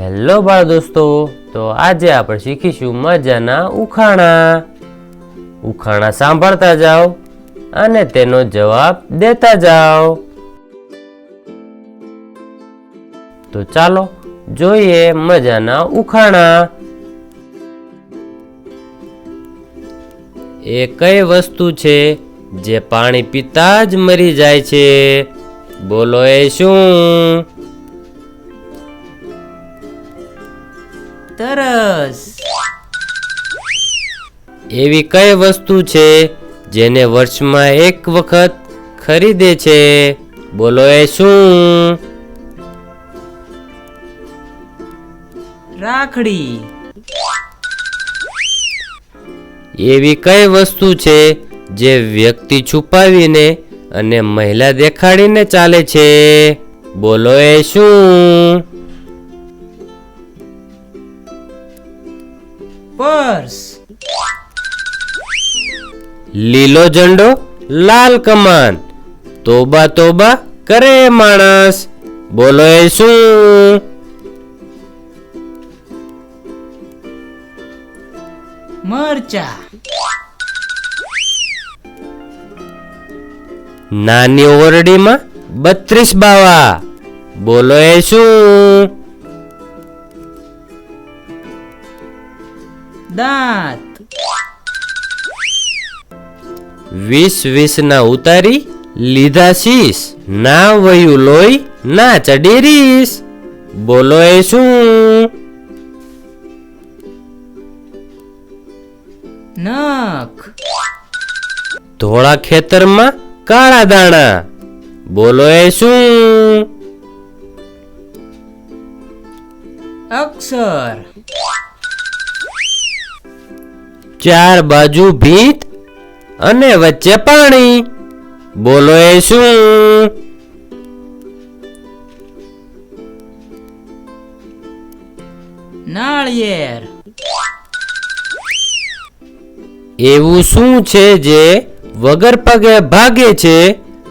Hello બાળ દોસ્તો, તો આજે આપણે શીખીશું મજાના ઉખાણા. ઉખાણા સાંભળતા જાઓ અને તેનો જવાબ દેતા જાઓ. તો ચાલો જોઈએ મજાના ઉખાણા. એ કઈ વસ્તુ છે જે પાણી પીતા જ મરી જાય છે? બોલો એ શું? તરસ. એવી કઈ વસ્તુ છે જેને વર્ષમાં એક વખત ખરીદે છે? બોલો એ શું? રાખડી. એવી કઈ વસ્તુ છે જે વ્યક્તિ છુપાવીને અને મહિલા દેખાડીને ચાલે છે? બોલો એ શું? પર્સ. લીલો ઝંડો લાલ કમાન, તોબા તોબા કરે માણસ. બોલો એ શું? મરચા. નાની ઓરડીમાં 32 બાવા. બોલો એ શું? દાંત. 20 ના ઉતારી લીધા શીશ, ના વયું લોહી ના ચડી રીસ. બોલો એ શું? નખ. ધોળા ખેતરમાં કાળા દાણા. બોલો એ શું? અક્ષર. 4 બાજુ ભીત અને વચ્ચે પાણી. બોલો એ શું? નાળિયેર. એવું શું છે જે વગર પગે ભાગે છે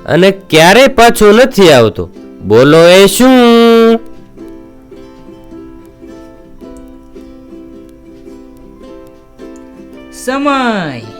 અને ક્યારેય પાછું નથી આવતું? બોલો એ શું? સમય.